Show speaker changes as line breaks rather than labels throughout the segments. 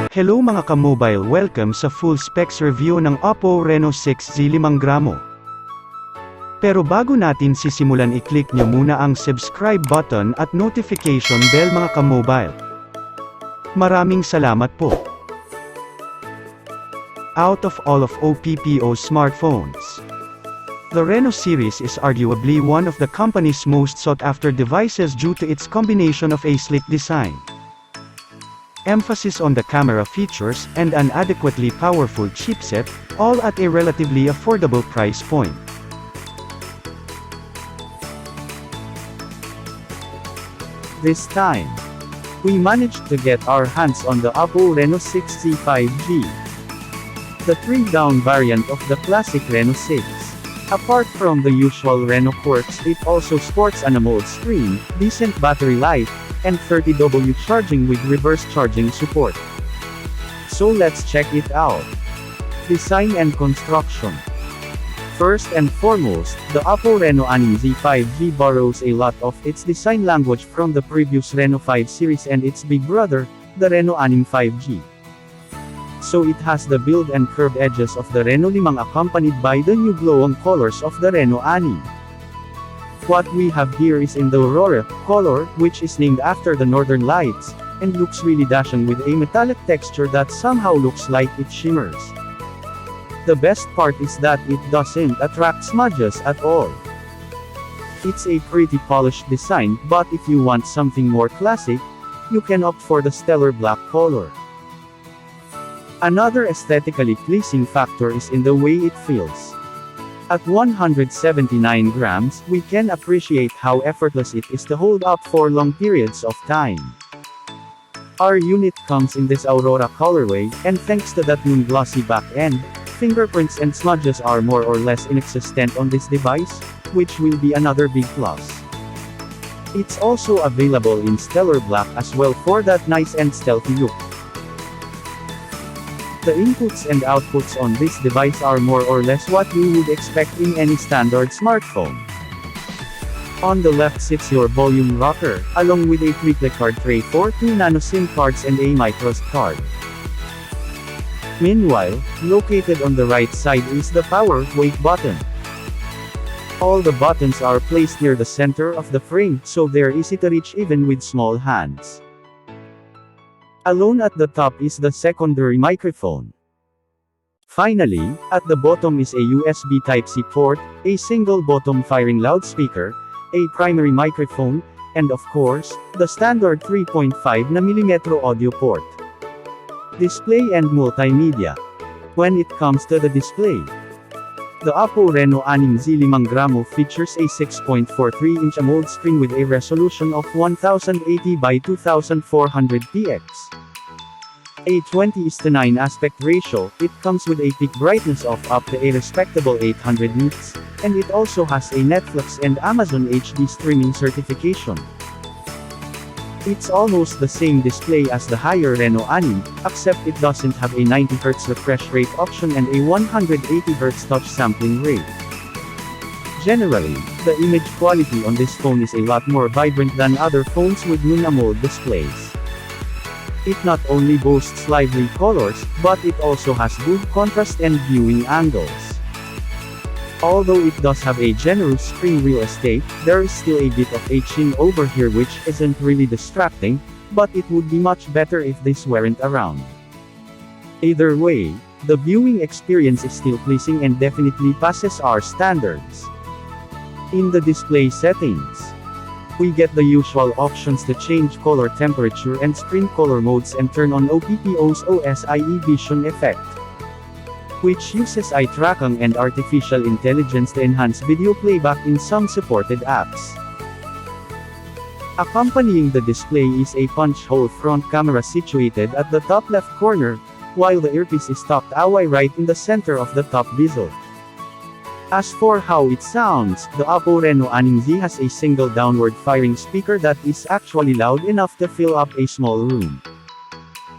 Hello mga ka-mobile, welcome sa full specs review ng Oppo Reno 6Z 5 gramo. Pero bago natin sisimulan, i-click nyo muna ang subscribe button at notification bell mga ka-mobile. Maraming salamat po. Out of all of Oppo smartphones, the Reno series is arguably one of the company's most sought-after devices due to its combination of a sleek design, emphasis on the camera features, and an adequately powerful chipset, all at a relatively affordable price point. This time, we managed to get our hands on the Oppo Reno 6Z 5G, the trimmed-down variant of the classic Reno 6. Apart from the usual Reno quirks, it also sports an AMOLED screen, decent battery life, and 30W charging with reverse charging support. So let's check it out. Design and construction. First and foremost, the Oppo Reno 6Z 5G borrows a lot of its design language from the previous Reno 5 series and its big brother, the Reno 6 5G. So it has the build and curved edges of the Reno 5 accompanied by the new glow-on colors of the Reno 6. What we have here is in the Aurora color, which is named after the northern lights, and looks really dashing with a metallic texture that somehow looks like it shimmers. The best part is that it doesn't attract smudges at all. It's a pretty polished design, but if you want something more classic, you can opt for the stellar black color. Another aesthetically pleasing factor is in the way it feels. At 179 grams, we can appreciate how effortless it is to hold up for long periods of time. Our unit comes in this Aurora colorway, and thanks to that moon glossy back end, fingerprints and smudges are more or less inexistent on this device, which will be another big plus. It's also available in stellar black as well for that nice and stealthy look. The inputs and outputs on this device are more or less what you would expect in any standard smartphone. On the left sits your volume rocker, along with a triple card tray for 2 nano SIM cards and a microSD card. Meanwhile, located on the right side is the power wake button. All the buttons are placed near the center of the frame, so they're easy to reach even with small hands. Alone at the top is the secondary microphone. Finally, at the bottom is a USB Type-C port, a single bottom firing loudspeaker, a primary microphone, and of course, the standard 3.5mm audio port. Display and multimedia. When it comes to the display, the Oppo Reno 6Z 5 gramo features a 6.43-inch AMOLED screen with a resolution of 1080 by 2400 px. A 20:9 aspect ratio, it comes with a peak brightness of up to a respectable 800 nits, and it also has a Netflix and Amazon HD streaming certification. It's almost the same display as the higher Reno 6, except it doesn't have a 90Hz refresh rate option and a 180Hz touch sampling rate. Generally, the image quality on this phone is a lot more vibrant than other phones with non-AMOLED displays. It not only boasts lively colors, but it also has good contrast and viewing angles. Although it does have a generous screen real estate, there is still a bit of etching over here which isn't really distracting, but it would be much better if this weren't around. Either way, the viewing experience is still pleasing and definitely passes our standards. In the display settings, we get the usual options to change color temperature and screen color modes and turn on Oppo's OSIE Vision effect, which uses eye tracking and artificial intelligence to enhance video playback in some supported apps. Accompanying the display is a punch-hole front camera situated at the top left corner, while the earpiece is tucked away right in the center of the top bezel. As for how it sounds, the Oppo Reno 6Z has a single downward-firing speaker that is actually loud enough to fill up a small room.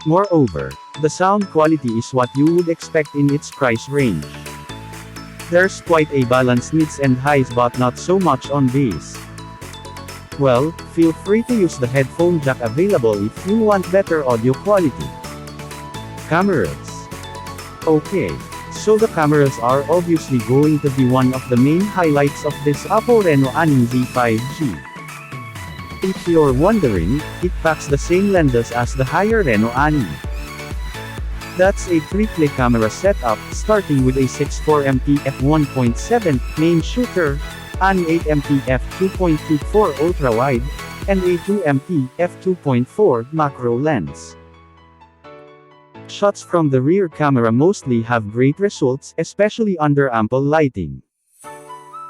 Moreover, the sound quality is what you would expect in its price range. There's quite a balance mids and highs but not so much on bass. Well, feel free to use the headphone jack available if you want better audio quality. Cameras. Okay. So the cameras are obviously going to be one of the main highlights of this Oppo Reno 6Z 5G. If you're wondering, it packs the same lenses as the higher Reno 6. That's a triple camera setup, starting with a 64MP f1.7 main shooter, an 8MP f2.24 ultra-wide, and a 2MP f2.4 macro lens. Shots from the rear camera mostly have great results, especially under ample lighting.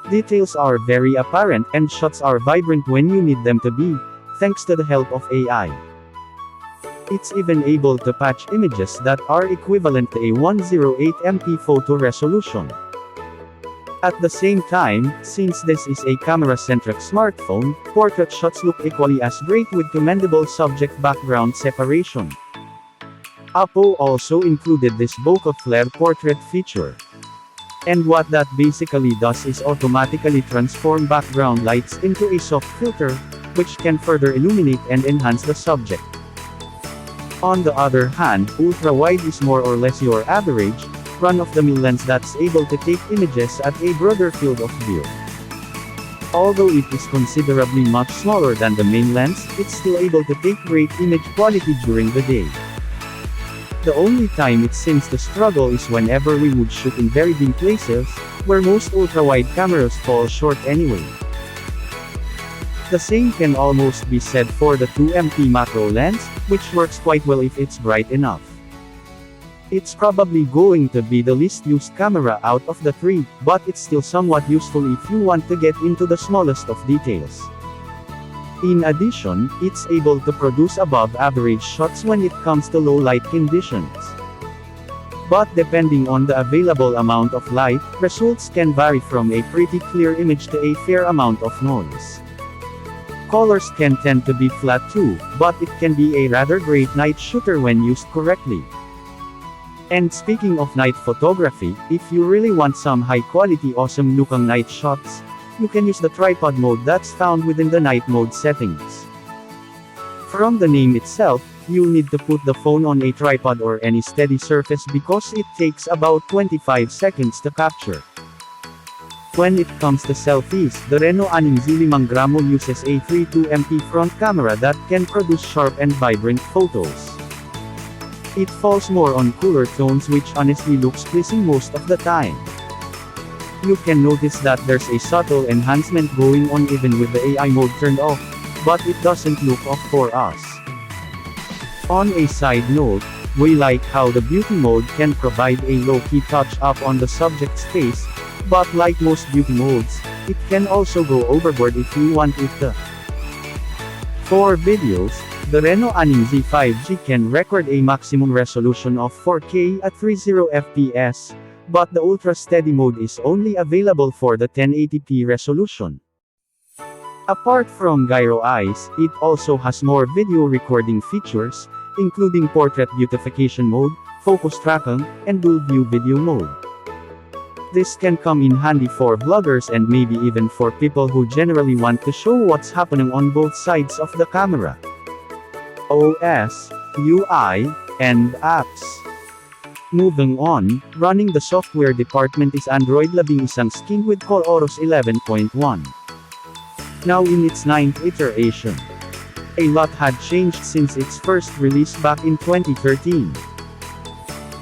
Details are very apparent, and shots are vibrant when you need them to be, thanks to the help of AI. It's even able to patch images that are equivalent to a 108MP photo resolution. At the same time, since this is a camera-centric smartphone, portrait shots look equally as great with commendable subject-background separation. Oppo also included this Bokeh Flair portrait feature. And what that basically does is automatically transform background lights into a soft filter, which can further illuminate and enhance the subject. On the other hand, ultra-wide is more or less your average, run-of-the-mill lens that's able to take images at a broader field of view. Although it is considerably much smaller than the main lens, it's still able to take great image quality during the day. The only time it seems to struggle is whenever we would shoot in very dim places, where most ultra-wide cameras fall short anyway. The same can almost be said for the 2MP macro lens, which works quite well if it's bright enough. It's probably going to be the least used camera out of the three, but it's still somewhat useful if you want to get into the smallest of details. In addition, it's able to produce above-average shots when it comes to low-light conditions. But depending on the available amount of light, results can vary from a pretty clear image to a fair amount of noise. Colors can tend to be flat too, but it can be a rather great night shooter when used correctly. And speaking of night photography, if you really want some high-quality awesome-looking night shots, you can use the tripod mode that's found within the night mode settings. From the name itself, you'll need to put the phone on a tripod or any steady surface because it takes about 25 seconds to capture. When it comes to selfies, the Reno 6Z 5 uses a 32MP front camera that can produce sharp and vibrant photos. It falls more on cooler tones, which honestly looks pleasing most of the time. You can notice that there's a subtle enhancement going on even with the AI mode turned off, but it doesn't look off for us. On a side note, we like how the beauty mode can provide a low-key touch-up on the subject's face, but like most beauty modes, it can also go overboard if you want it to. For videos, the Reno 6Z 5G can record a maximum resolution of 4K at 30fps, but the Ultra Steady mode is only available for the 1080p resolution. Apart from gyro eyes, it also has more video recording features, including portrait beautification mode, focus tracking, and dual view video mode. This can come in handy for vloggers and maybe even for people who generally want to show what's happening on both sides of the camera. OS, UI, and apps. Moving on, running the software department is Android 11 skin with ColOS 11.1. Now in its 9th iteration. A lot had changed since its first release back in 2013.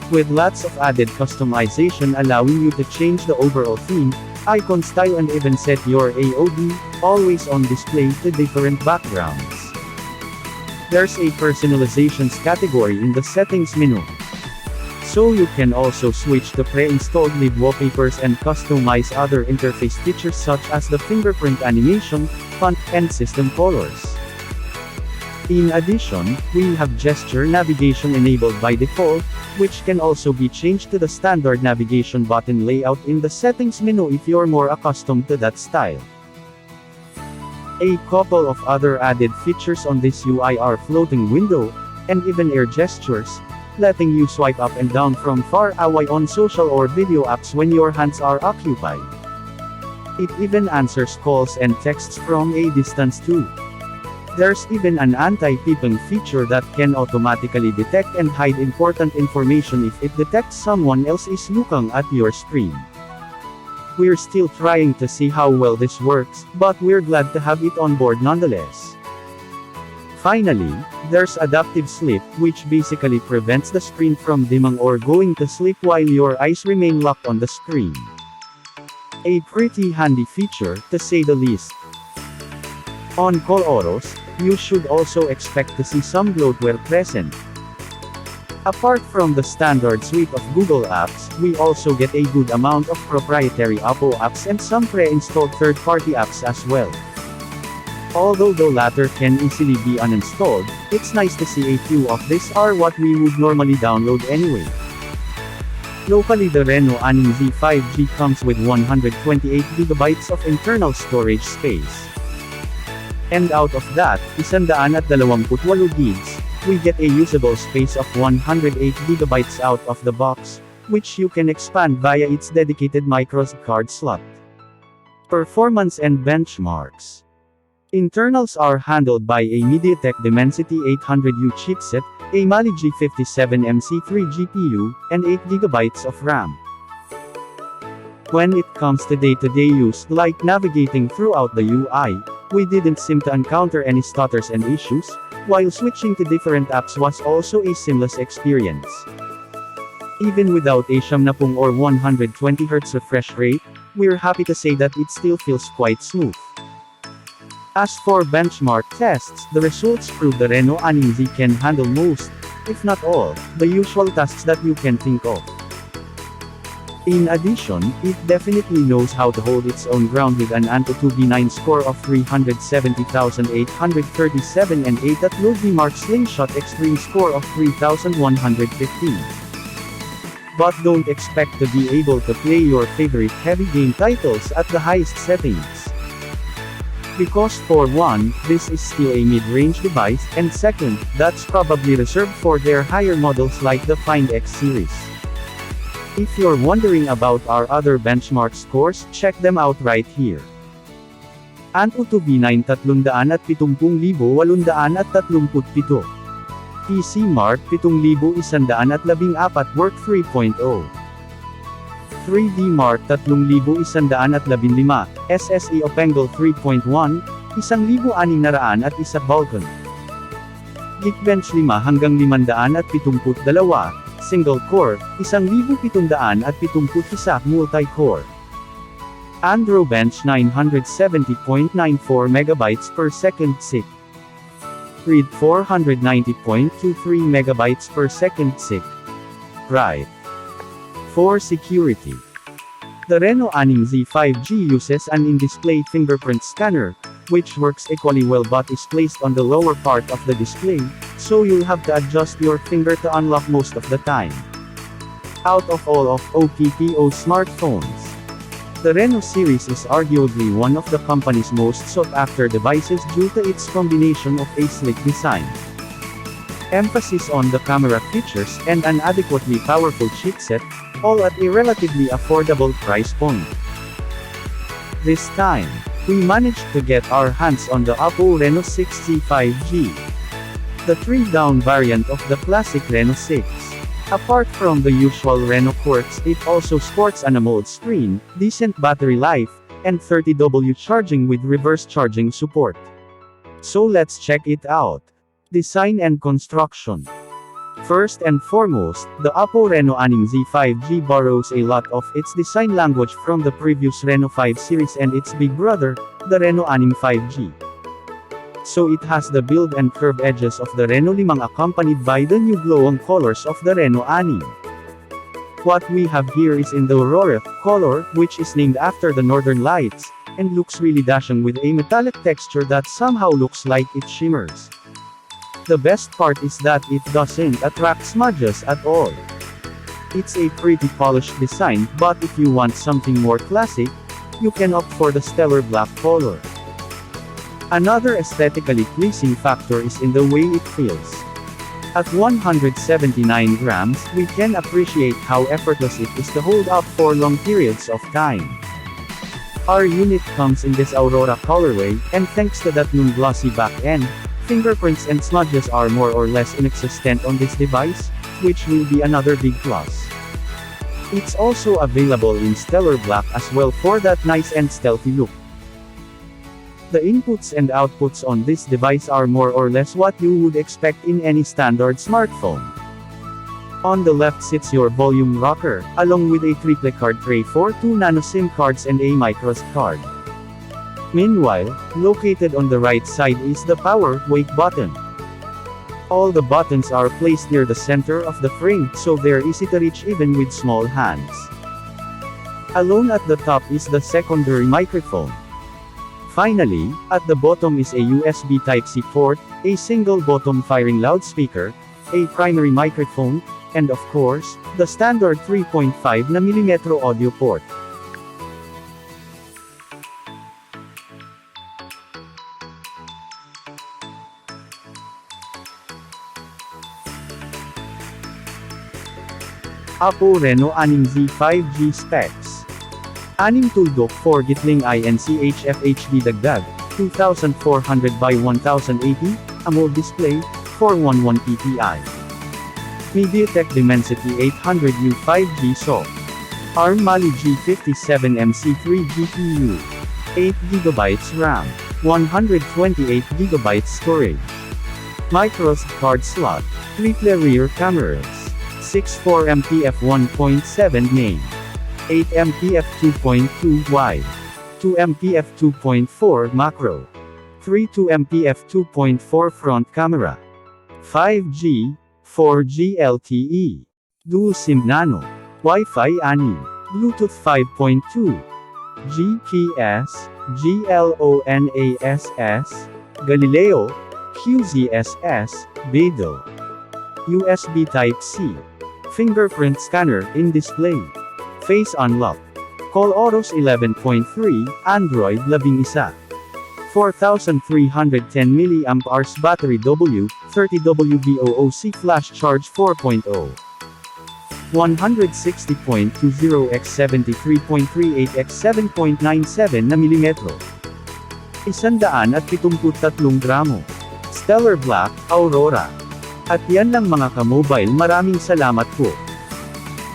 With lots of added customization allowing you to change the overall theme, icon style and even set your AOD, always on display, to different backgrounds. There's a personalizations category in the settings menu. So you can also switch to pre-installed live wallpapers and customize other interface features such as the fingerprint animation, font, and system colors. In addition, we have gesture navigation enabled by default, which can also be changed to the standard navigation button layout in the settings menu if you're more accustomed to that style. A couple of other added features on this UI are floating window, and even air gestures, letting you swipe up and down from far away on social or video apps when your hands are occupied. It even answers calls and texts from a distance too. There's even an anti-peeping feature that can automatically detect and hide important information if it detects someone else is looking at your screen. We're still trying to see how well this works, but we're glad to have it on board nonetheless. Finally, there's adaptive sleep, which basically prevents the screen from dimming or going to sleep while your eyes remain locked on the screen. A pretty handy feature, to say the least. On call autos, you should also expect to see some bloatware present. Apart from the standard suite of Google apps, we also get a good amount of proprietary Oppo apps and some pre-installed third-party apps as well. Although the latter can easily be uninstalled, it's nice to see a few of these are what we would normally download anyway. Locally, the Reno 6 5G comes with 128GB of internal storage space. And out of that, 128 gigs, we get a usable space of 108GB out of the box, which you can expand via its dedicated microSD card slot. Performance and benchmarks. Internals are handled by a MediaTek Dimensity 800U chipset, a Mali G57MC3 GPU, and 8GB of RAM. When it comes to day-to-day use, like navigating throughout the UI, we didn't seem to encounter any stutters and issues, while switching to different apps was also a seamless experience. Even without a 70 or 120Hz refresh rate, we're happy to say that it still feels quite smooth. As for benchmark tests, the results prove the Reno 6 can handle most, if not all, the usual tasks that you can think of. In addition, it definitely knows how to hold its own ground with an Antutu V9 score of 370,837 and a Tatlo V-Mark Slingshot Extreme score of 3,115. But don't expect to be able to play your favorite heavy game titles at the highest settings. Because for one, this is still a mid-range device, and second, that's probably reserved for their higher models like the Find X series. If you're wondering about our other benchmark scores, check them out right here. Antutu V9 370,837. PC Mark 7,114 Work 3.0. 3D Mark 3,115, SSE Opengle 3.1, 1,601 Vulkan. Geekbench 5 hanggang 572, Single Core, 1,771 Multi-Core. Androbench 970.94 MB per second SIC. Read 490.23 MB per second SIC. Right. For security. The Reno 6 5G uses an in-display fingerprint scanner, which works equally well but is placed on the lower part of the display, so you'll have to adjust your finger to unlock most of the time. Out of all of Oppo smartphones, the Reno series is arguably one of the company's most sought-after devices due to its combination of a sleek design, emphasis on the camera features, and an adequately powerful chipset, all at a relatively affordable price point. This time, we managed to get our hands on the Oppo Reno 6 5G, the 3-down variant of the classic Reno 6. Apart from the usual Reno quirks, it also sports an AMOLED screen, decent battery life, and 30W charging with reverse charging support. So let's check it out. Design and construction. First and foremost, the Oppo Reno 6 5G borrows a lot of its design language from the previous Reno 5 series and its big brother, the Reno 6 5G. So it has the build and curved edges of the Reno 5 accompanied by the new glowing colors of the Reno 6. What we have here is in the Aurora color, which is named after the Northern Lights, and looks really dashing with a metallic texture that somehow looks like it shimmers. The best part is that it doesn't attract smudges at all. It's a pretty polished design, but if you want something more classic, you can opt for the stellar black color. Another aesthetically pleasing factor is in the way it feels. At 179 grams, we can appreciate how effortless it is to hold up for long periods of time. Our unit comes in this Aurora colorway, and thanks to that non-glossy back end, Fingerprints and smudges are more or less inexistent on this device, which will be another big plus. It's also available in stellar black as well for that nice and stealthy look. The inputs and outputs on this device are more or less what you would expect in any standard smartphone. On the left sits your volume rocker, along with a triple card tray for 2 nano SIM cards and a microSD card. Meanwhile, located on the right side is the power wake button. All the buttons are placed near the center of the frame, so they're easy to reach even with small hands. Alone at the top is the secondary microphone. Finally, at the bottom is a USB Type-C port, a single bottom firing loudspeaker, a primary microphone, and of course, the standard 3.5mm audio port. Oppo Reno 6Z 5G specs. 6 tuldok 4 gitling INCHF HD dagdag, 2400 by 1080, AMOLED display, 411 ppi. MediaTek Dimensity 800U 5G SoC. ARM Mali G57MC3 GPU. 8GB RAM. 128GB storage. microSD card slot. Triple rear cameras. 64MP f1.7 main. 8MP f2.2 wide. 2MP f2.4 macro. 32MP f2.4 front camera. 5G, 4G LTE. Dual SIM Nano. Wi-Fi 6. Bluetooth 5.2. GPS, GLONASS, Galileo, QZSS, Beidou. USB Type-C. Fingerprint scanner in display. Face unlock. Call Oros 11.3, Android 11. 4310 mAh battery W30W VOOC flash charge 4.0. 160.20 x 73.38 x 7.97 na milimetro. 173 gramo. Stellar Black, Aurora. At yan lang mga ka-mobile, maraming salamat po.